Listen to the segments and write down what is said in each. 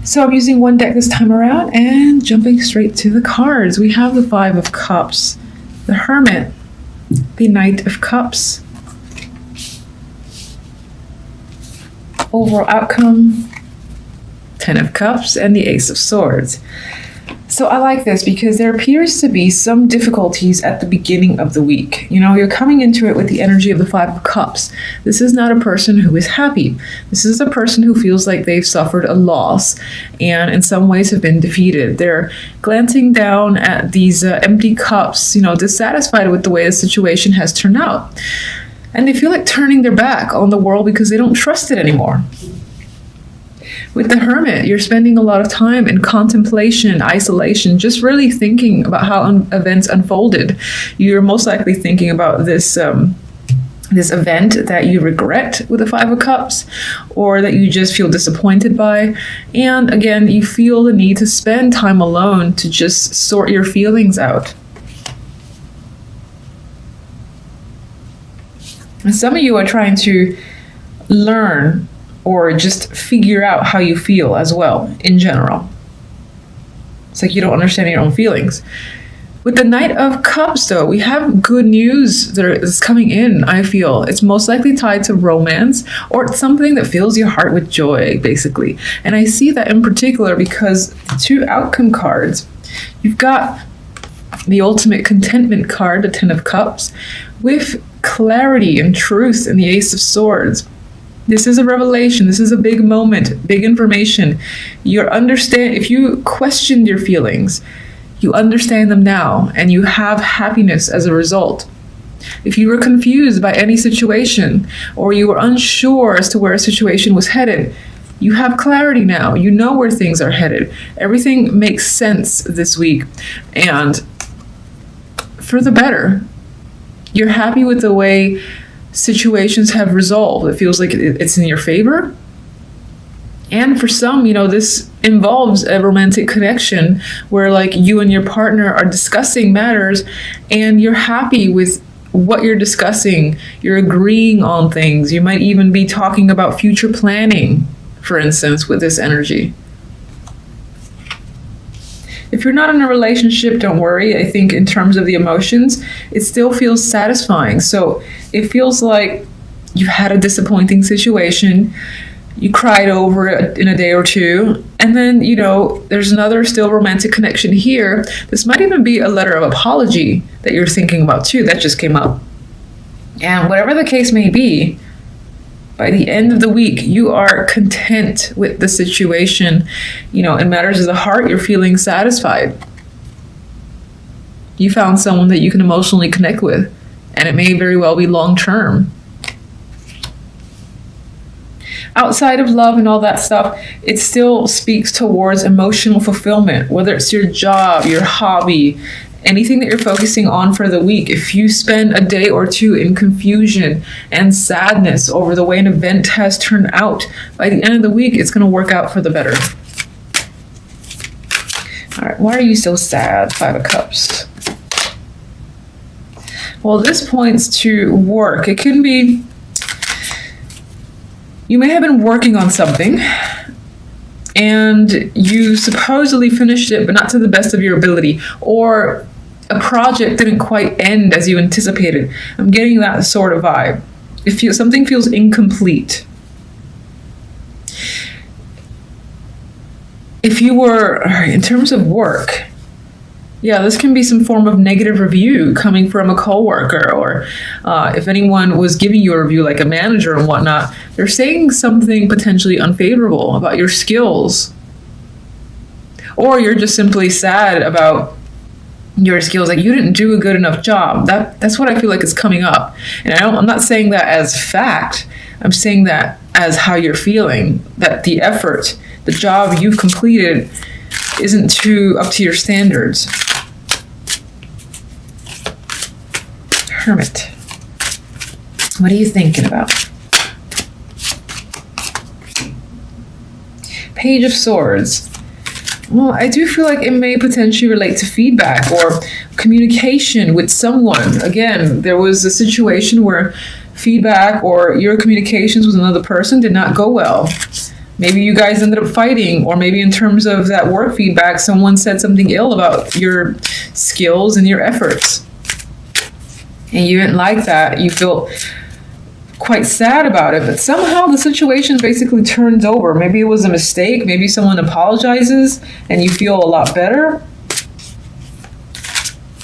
So I'm using one deck this time around and jumping straight to the cards. We have the Five of Cups, the Hermit, the Knight of Cups. Overall outcome, Ten of Cups, and the Ace of Swords. So I like this because there appears to be some difficulties at the beginning of the week. You know, you're coming into it with the energy of the Five of Cups. This is not a person who is happy. This is a person who feels like they've suffered a loss and in some ways have been defeated. They're glancing down at these empty cups, you know, dissatisfied with the way the situation has turned out. And they feel like turning their back on the world because they don't trust it anymore. With the Hermit, you're spending a lot of time in contemplation, isolation, just really thinking about how events unfolded. You're most likely thinking about this event that you regret with the Five of Cups, or that you just feel disappointed by. And again, you feel the need to spend time alone to just sort your feelings out. And some of you are trying to learn or just figure out how you feel as well, in general. It's like you don't understand your own feelings. With the Knight of Cups, though, we have good news that is coming in, I feel. It's most likely tied to romance, or it's something that fills your heart with joy, basically. And I see that in particular because the two outcome cards, you've got the ultimate contentment card, the Ten of Cups, with clarity and truth in the Ace of Swords. This is a revelation. This is a big moment, big information. If you questioned your feelings, you understand them now, and you have happiness as a result. If you were confused by any situation, or you were unsure as to where a situation was headed, you have clarity now. You know where things are headed. Everything makes sense this week, and for the better. You're happy with the way situations have resolved. It feels like it's in your favor. And for some, you know, this involves a romantic connection where like you and your partner are discussing matters and you're happy with what you're discussing. You're agreeing on things. You might even be talking about future planning, for instance, with this energy. If you're not in a relationship, don't worry. I think in terms of the emotions, it still feels satisfying. So it feels like you had a disappointing situation, you cried over it in a day or two, and then, you know, there's another still romantic connection here. This might even be a letter of apology that you're thinking about too. That just came up. And whatever the case may be, by the end of the week, you are content with the situation. You know, in matters of the heart, you're feeling satisfied. You found someone that you can emotionally connect with, and it may very well be long-term. Outside of love and all that stuff, it still speaks towards emotional fulfillment, whether it's your job, your hobby, anything that you're focusing on for the week. If you spend a day or two in confusion and sadness over the way an event has turned out, by the end of the week, it's going to work out for the better. All right, why are you so sad? Five of Cups. Well, this points to work. It can be, you may have been working on something and you supposedly finished it, but not to the best of your ability, or a project didn't quite end as you anticipated. I'm getting that sort of vibe. Something feels incomplete. If you were, in terms of work, yeah, this can be some form of negative review coming from a coworker, or if anyone was giving you a review, like a manager and whatnot, they're saying something potentially unfavorable about your skills. Or you're just simply sad about your skills, like you didn't do a good enough job. That's what I feel like is coming up. And I'm not saying that as fact. I'm saying that as how you're feeling, that the effort, the job you've completed isn't up to your standards. Hermit. What are you thinking about? Page of Swords. Well, I do feel like it may potentially relate to feedback or communication with someone. Again, there was a situation where feedback or your communications with another person did not go well. Maybe you guys ended up fighting, or maybe in terms of that work feedback, someone said something ill about your skills and your efforts. And you didn't like that. You feel quite sad about it, but somehow the situation basically turns over. Maybe it was a mistake. Maybe someone apologizes and you feel a lot better.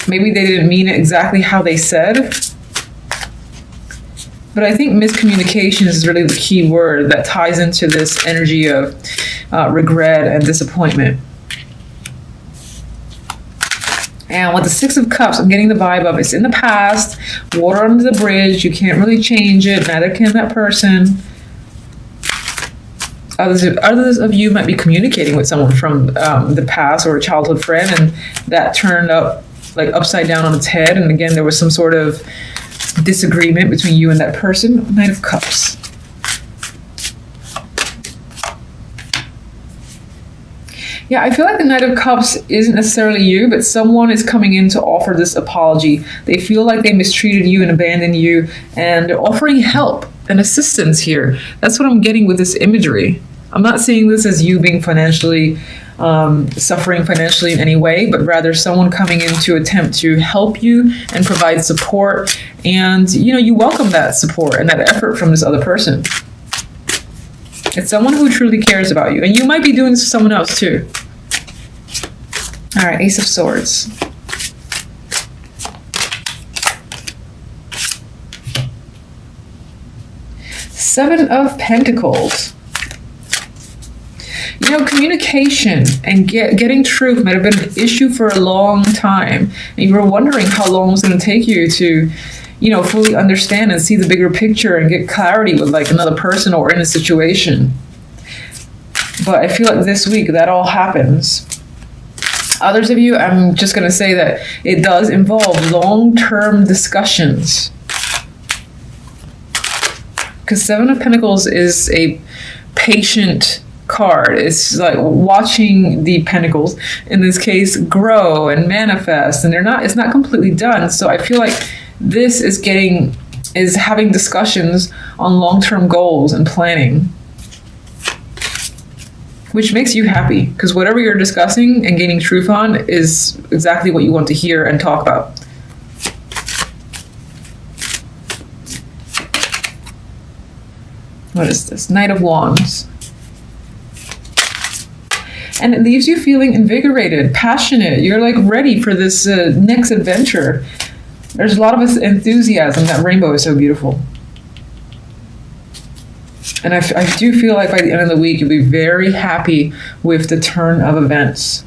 Maybe they didn't mean it exactly how they said. But I think miscommunication is really the key word that ties into this energy of regret and disappointment. And with the Six of Cups, I'm getting the vibe of it's in the past, water under the bridge, you can't really change it, neither can that person. Others of you might be communicating with someone from the past or a childhood friend, and that turned up like upside down on its head. And again, there was some sort of disagreement between you and that person. Knight of Cups. Yeah, I feel like the Knight of Cups isn't necessarily you, but someone is coming in to offer this apology. They feel like they mistreated you and abandoned you, and they're offering help and assistance here. That's what I'm getting with this imagery. I'm not seeing this as you being financially suffering financially in any way, but rather someone coming in to attempt to help you and provide support. And, you know, you welcome that support and that effort from this other person. It's someone who truly cares about you. And you might be doing this to someone else too. All right, Ace of Swords. Seven of Pentacles. You know, communication and getting truth might have been an issue for a long time. And you were wondering how long it was going to take you to, you know, fully understand and see the bigger picture and get clarity with like another person or in a situation. But I feel like this week that all happens. Others of you, I'm just going to say that it does involve long-term discussions. Because Seven of Pentacles is a patient card. It's like watching the pentacles, in this case, grow and manifest, and it's not completely done. So I feel like this is having discussions on long-term goals and planning, which makes you happy, because whatever you're discussing and gaining truth on is exactly what you want to hear and talk about. What is this? Knight of Wands. And it leaves you feeling invigorated, passionate. You're like ready for this next adventure. There's a lot of enthusiasm. That rainbow is so beautiful. And I do feel like by the end of the week, you'll be very happy with the turn of events.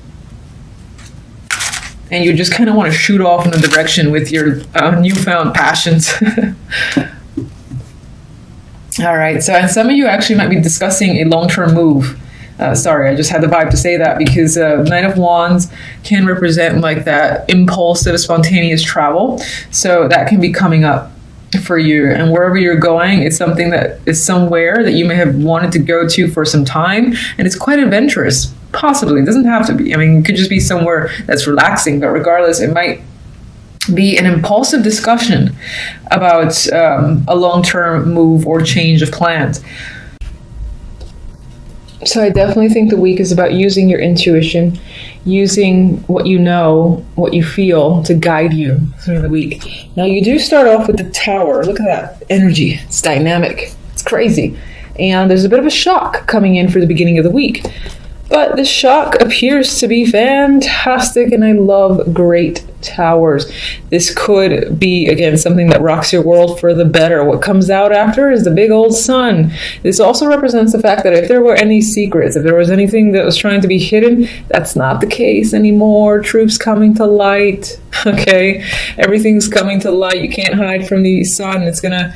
And you just kind of want to shoot off in a direction with your newfound passions. All right. So, and some of you actually might be discussing a long-term move. Sorry, I just had the vibe to say that because Knight of Wands can represent like that impulsive, spontaneous travel. So that can be coming up for you. And wherever you're going, it's something that is somewhere that you may have wanted to go to for some time. And it's quite adventurous, possibly. It doesn't have to be. I mean, it could just be somewhere that's relaxing. But regardless, it might be an impulsive discussion about a long-term move or change of plans. So I definitely think the week is about using your intuition, using what you know, what you feel to guide you through the week. Now you do start off with the Tower. Look at that energy. It's dynamic. It's crazy. And there's a bit of a shock coming in for the beginning of the week. But the shock appears to be fantastic, and I love great towers. This could be, again, something that rocks your world for the better. What comes out after is the big old sun. This also represents the fact that if there were any secrets, if there was anything that was trying to be hidden, that's not the case anymore. Truth's coming to light, okay? Everything's coming to light. You can't hide from the sun. It's gonna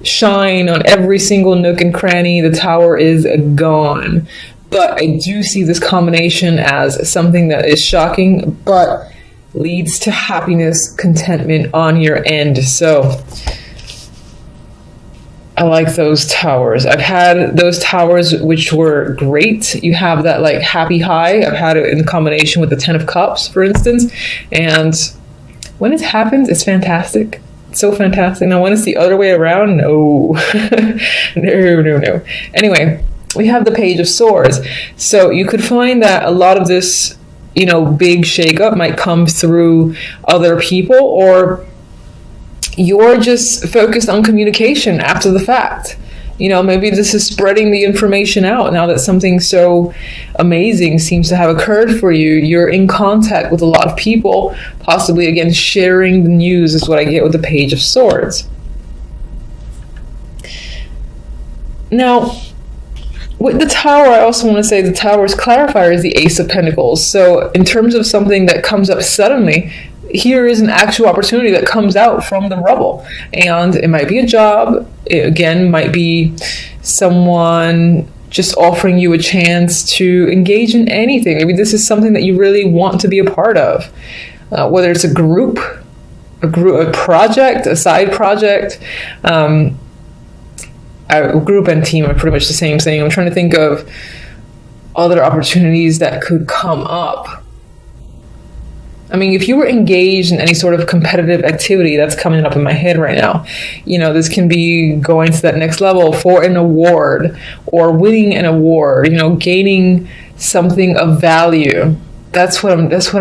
shine on every single nook and cranny. The tower is gone. But I do see this combination as something that is shocking, but leads to happiness, contentment on your end. So I like those towers. I've had those towers which were great. You have that like happy high. I've had it in combination with the Ten of Cups, for instance. And when it happens, it's fantastic. It's so fantastic. Now when it's the other way around, no. No. Anyway. we have the Page of Swords. So you could find that a lot of this, big shakeup might come through other people, or you're just focused on communication after the fact. Maybe this is spreading the information out now that something so amazing seems to have occurred for you. You're in contact with a lot of people, possibly, again, sharing the news is what I get with the Page of Swords. Now, with the Tower, I also want to say the Tower's clarifier is the Ace of Pentacles. So in terms of something that comes up suddenly, here is an actual opportunity that comes out from the rubble. And it might be a job. It, again, might be someone just offering you a chance to engage in anything. Maybe this is something that you really want to be a part of. Whether it's a group, a project, a side project. Group and team are pretty much the same thing. I'm trying to think of other opportunities that could come up. I mean, if you were engaged in any sort of competitive activity, that's coming up in my head right now. This can be going to that next level for an award or winning an award, gaining something of value. That's what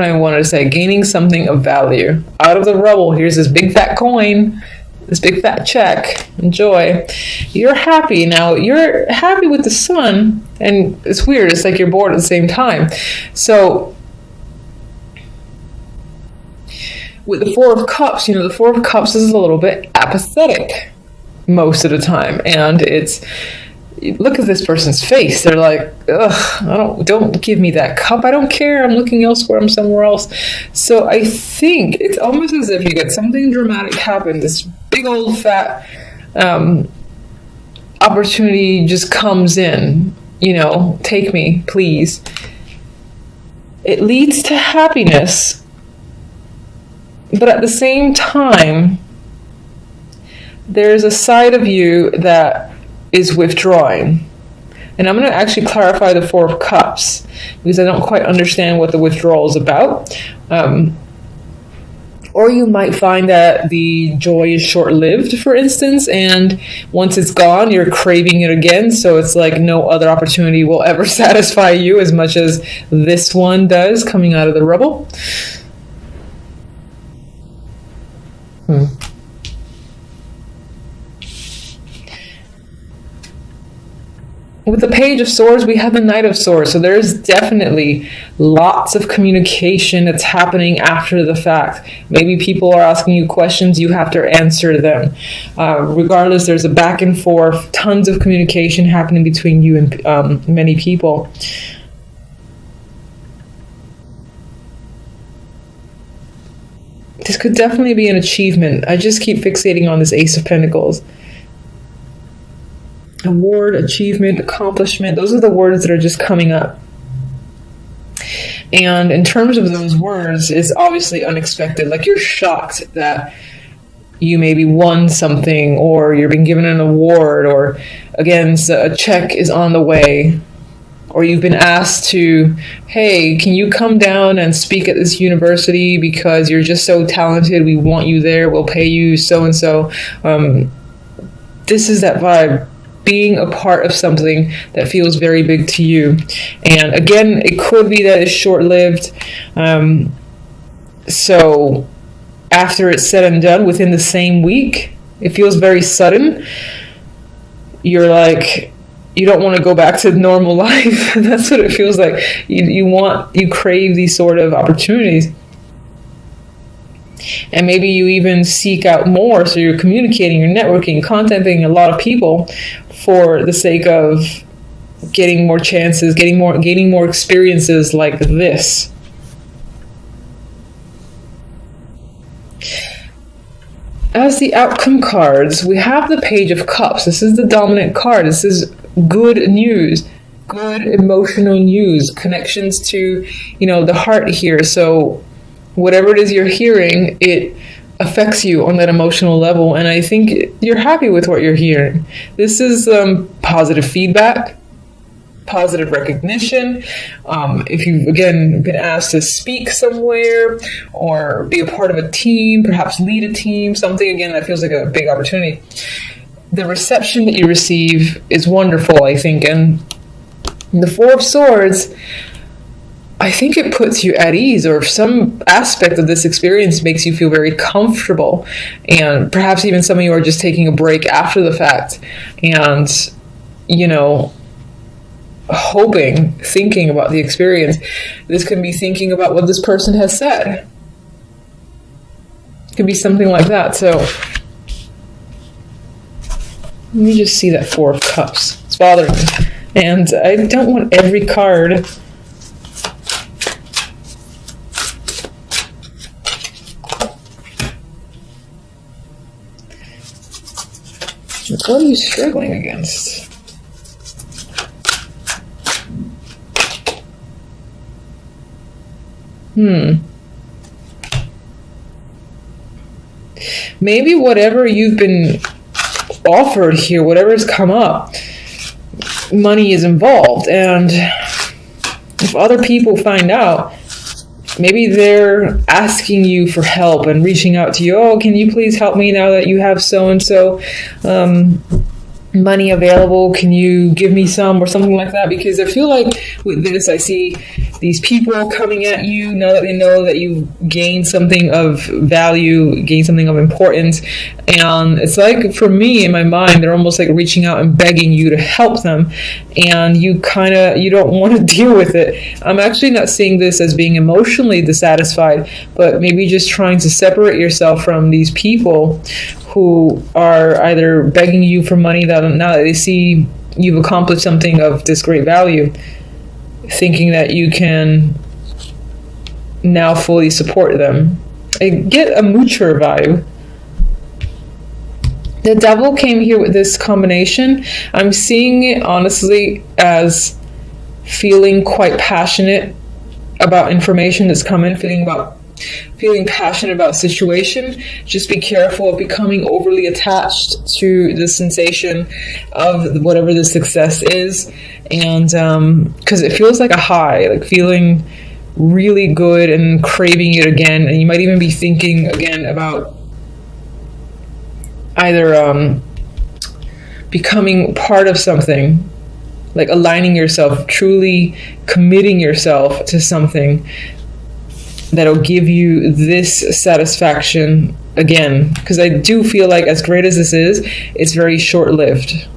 I wanted to say. Gaining something of value. Out of the rubble, here's this big fat coin. This big fat check. Enjoy. You're happy. Now, you're happy with the Sun, and it's weird. It's like you're bored at the same time. So, with the Four of Cups, the Four of Cups is a little bit apathetic most of the time. And look at this person's face. They're like, ugh, don't give me that cup. I don't care. I'm looking elsewhere. I'm somewhere else. So I think it's almost as if you get something dramatic happen. This big old fat opportunity just comes in. Take me, please. It leads to happiness. But at the same time, there's a side of you that is withdrawing. And I'm going to actually clarify the Four of Cups because I don't quite understand what the withdrawal is about. Or you might find that the joy is short-lived, for instance, and once it's gone, you're craving it again. So it's like no other opportunity will ever satisfy you as much as this one does coming out of the rubble. With the Page of Swords, we have the Knight of Swords. So there's definitely lots of communication that's happening after the fact. Maybe people are asking you questions, you have to answer them. Regardless, there's a back and forth, tons of communication happening between you and many people. This could definitely be an achievement. I just keep fixating on this Ace of Pentacles. Award, achievement, accomplishment. Those are the words that are just coming up. And in terms of those words, it's obviously unexpected. Like you're shocked that you maybe won something or you're being given an award or, again, a check is on the way. Or you've been asked to, hey, can you come down and speak at this university because you're just so talented. We want you there. We'll pay you so-and-so. This is that vibe. Being a part of something that feels very big to you. And again, it could be that it's short-lived. So after it's said and done, within the same week, it feels very sudden. You're like, you don't want to go back to normal life. That's what it feels like. You crave these sort of opportunities. And maybe you even seek out more. So you're communicating, you're networking, contacting a lot of people for the sake of getting more chances, gaining more experiences like this. As the outcome cards, we have the Page of Cups. This is the dominant card. This is good news, good emotional news, connections to, the heart here. So whatever it is you're hearing, it affects you on that emotional level. And I think you're happy with what you're hearing. This is positive feedback, positive recognition. If you've, again, been asked to speak somewhere or be a part of a team, perhaps lead a team, something, again, that feels like a big opportunity. The reception that you receive is wonderful, I think. And And the Four of Swords, I think it puts you at ease, or some aspect of this experience makes you feel very comfortable. And perhaps even some of you are just taking a break after the fact and, you know, thinking about the experience. This can be thinking about what this person has said. It could be something like that. So let me just see that Four of Cups. It's bothering me. And I don't want every card. What are you struggling against? Maybe whatever you've been offered here, whatever's come up, money is involved. And if other people find out, maybe they're asking you for help and reaching out to you. Oh, can you please help me now that you have so-and-so money available? Can you give me some, or something like that? Because I feel like with this, I see these people coming at you now that they know that you've gained something of value, gained something of importance. And it's like, for me, in my mind, they're almost like reaching out and begging you to help them. And you don't want to deal with it. I'm actually not seeing this as being emotionally dissatisfied, but maybe just trying to separate yourself from these people who are either begging you for money now that they see you've accomplished something of this great value, thinking that you can now fully support them. I get a mutual vibe. The Devil came here with this combination. I'm seeing it honestly as feeling quite passionate about information that's coming, feeling passionate about a situation. Just be careful of becoming overly attached to the sensation of whatever the success is. And because it feels like a high, like feeling really good and craving it again. And you might even be thinking again about either becoming part of something, like aligning yourself, truly committing yourself to something that'll give you this satisfaction again. Because I do feel like, as great as this is, it's very short-lived.